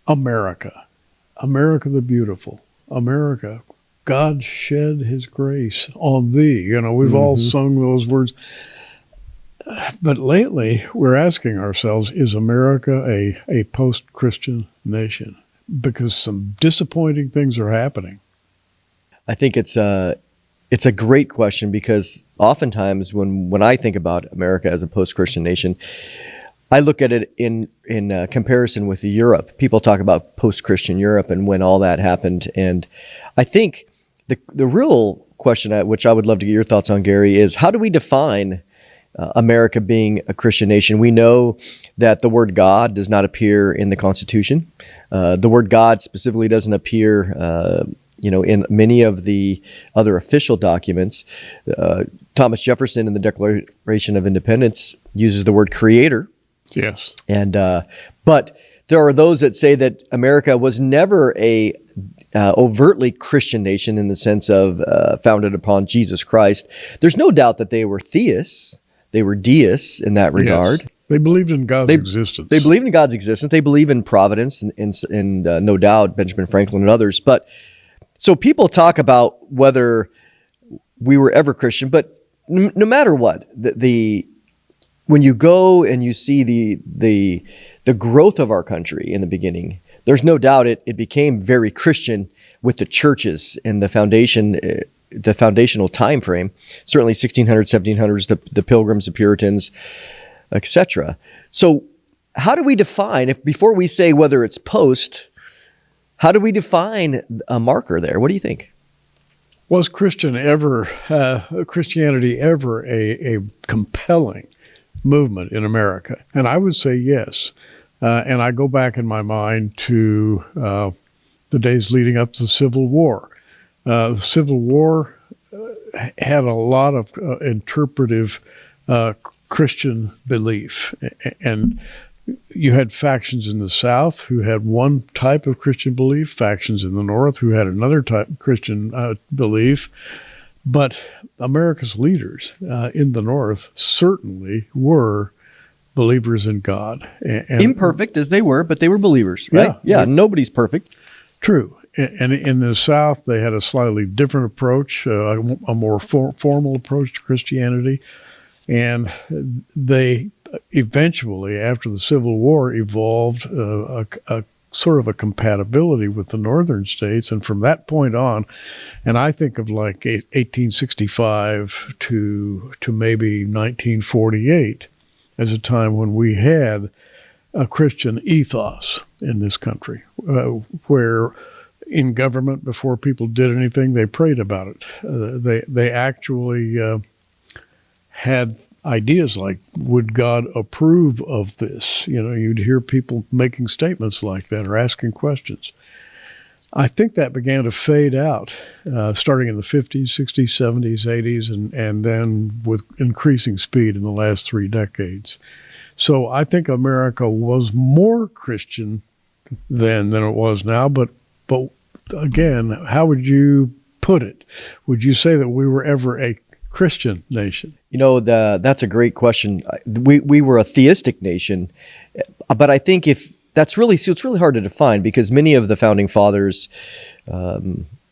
America, America the beautiful, America, God shed his grace on thee. You know, we've all sung those words. But lately, we're asking ourselves, is America a post-Christian nation? Because some disappointing things are happening. I think it's a great question, because oftentimes when I think about America as a post-Christian nation, I look at it in comparison with Europe. People talk about post-Christian Europe and when all that happened. And I think the real question, which I would love to get your thoughts on, Gary, is how do we define America being a Christian nation? We know that the word God does not appear in the Constitution. The word God specifically doesn't appear in many of the other official documents. Thomas Jefferson in the Declaration of Independence uses the word creator. Yes. And but there are those that say that America was never a overtly Christian nation in the sense of founded upon Jesus Christ. There's no doubt that they were theists. They were deists in that regard. Yes. They believed in God's existence. They believed in God's existence. They believe in providence and no doubt Benjamin Franklin and others. But so people talk about whether we were ever Christian, but no matter what, when you go and you see the growth of our country in the beginning, there's no doubt it became very Christian with the churches and the foundational time frame. Certainly 1600s, 1700s, the Pilgrims, the Puritans, etc. So how do we define, before we say whether it's post, how do we define a marker there? What do you think? Was Christianity ever a compelling movement in America? And I would say yes. And I go back in my mind to the days leading up to the Civil War. The Civil War had a lot of interpretive Christian belief. And you had factions in the South who had one type of Christian belief, factions in the North who had another type of Christian belief. But America's leaders in the North certainly were believers in God. And imperfect as they were, but they were believers, right? Yeah, nobody's perfect. True. And in the South, they had a slightly different approach, a more formal approach to Christianity. And they eventually, after the Civil War, evolved a sort of a compatibility with the northern states. And from that point on, and I think of like 1865 to maybe 1948 as a time when we had a Christian ethos in this country, where in government, before people did anything, they prayed about it. They actually had ideas like, would God approve of this? You know, you'd hear people making statements like that or asking questions. I think that began to fade out starting in the 50s, 60s, 70s, 80s, and then with increasing speed in the last 3 decades. So I think America was more Christian then than it was now. But again, how would you put it? Would you say that we were ever a Christian nation? You know, that's a great question. We were a theistic nation, but I think it's really hard to define, because many of the founding fathers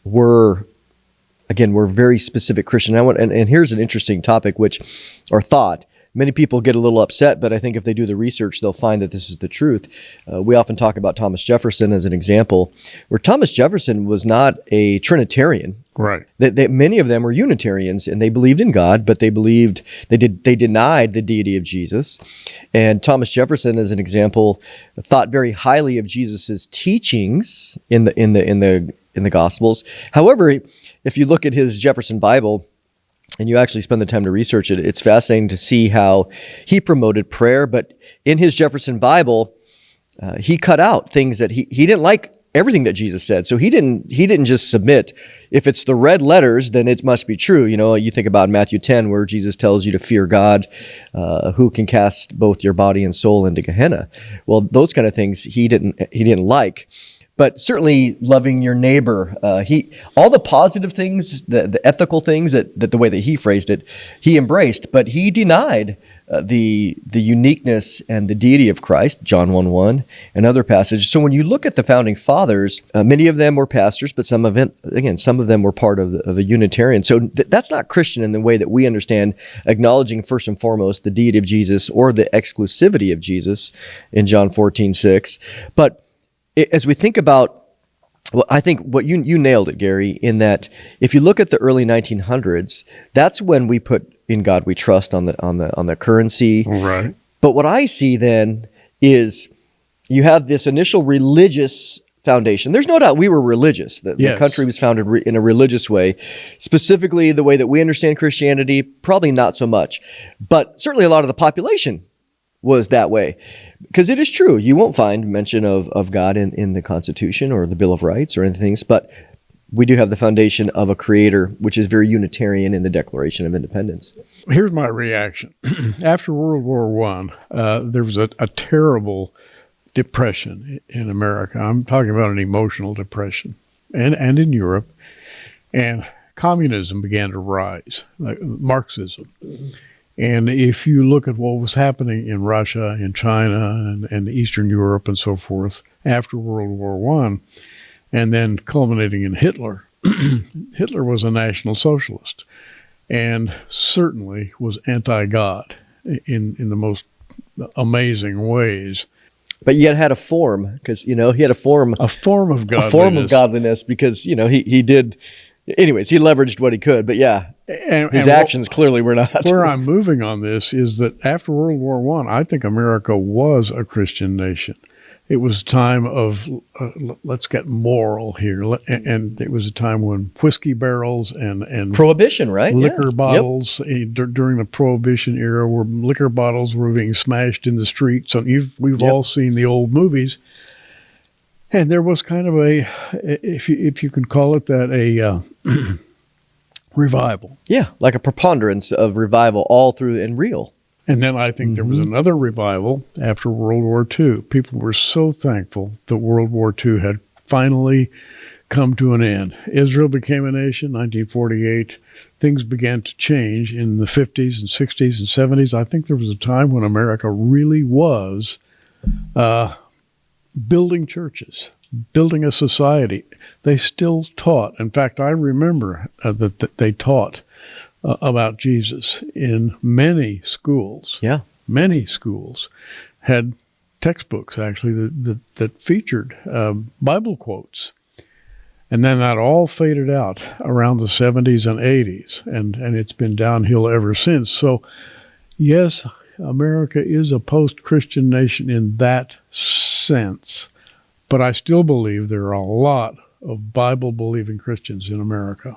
were very specific Christian. And here's an interesting topic, or thought. Many people get a little upset, but I think if they do the research, they'll find that this is the truth. We often talk about Thomas Jefferson as an example, where Thomas Jefferson was not a Trinitarian. Right. Many of them were Unitarians, and they believed in God, but they denied the deity of Jesus. And Thomas Jefferson, as an example, thought very highly of Jesus's teachings in the Gospels. However, if you look at his Jefferson Bible, and you actually spend the time to research it, it's fascinating to see how he promoted prayer. But in his Jefferson Bible, he cut out things that he didn't like everything that Jesus said. So he didn't just submit. If it's the red letters, then it must be true. You know, you think about Matthew 10, where Jesus tells you to fear God, who can cast both your body and soul into Gehenna. Well, those kind of things he didn't like. But certainly loving your neighbor, all the positive things, the ethical things that the way that he phrased it, he embraced. But he denied the uniqueness and the deity of Christ, John 1:1, and other passages. So when you look at the founding fathers, many of them were pastors, but some of them were part of a Unitarian. So that's not Christian in the way that we understand acknowledging first and foremost the deity of Jesus or the exclusivity of Jesus in John 14:6. But as we think about, well, I think what you nailed it, Gary, in that if you look at the early 1900s, that's when we put "In God We Trust" on the currency. Right. But what I see then is you have this initial religious foundation. There's no doubt we were religious. The country was founded in a religious way. Specifically, the way that we understand Christianity, probably not so much. But certainly a lot of the population was that way. Because it is true, you won't find mention of God in the Constitution or the Bill of Rights or anything, but we do have the foundation of a creator, which is very Unitarian in the Declaration of Independence. Here's my reaction. After World War I, there was a terrible depression in America. I'm talking about an emotional depression, and in Europe. And communism began to rise, like Marxism. And if you look at what was happening in Russia, in China, and Eastern Europe and so forth after World War I, and then culminating in Hitler, Hitler was a National Socialist and certainly was anti-God in the most amazing ways. But yet had a form, because, he had a form of godliness. A form of godliness because, he did, anyways, he leveraged what he could. But yeah, his actions clearly were not. Where I'm moving on this is that after World War I think America was a Christian nation. It was a time of, let's get moral here. And it was a time when whiskey barrels and Prohibition, right? Liquor bottles, during the Prohibition era, where liquor bottles were being smashed in the streets. And we've all seen the old movies. And there was kind of if you can call it that, a revival. Yeah, like a preponderance of revival all through and real. And then I think there was another revival after World War II. People were so thankful that World War II had finally come to an end. Israel became a nation, 1948. Things began to change in the 50s and 60s and 70s. I think there was a time when America really was building churches, building a society. They still taught. In fact, I remember that they taught about Jesus in many schools. Yeah. Many schools had textbooks, actually, that featured Bible quotes. And then that all faded out around the 70s and 80s, and it's been downhill ever since. So, yes, America is a post-Christian nation in that sense, but I still believe there are a lot of Bible-believing Christians in America.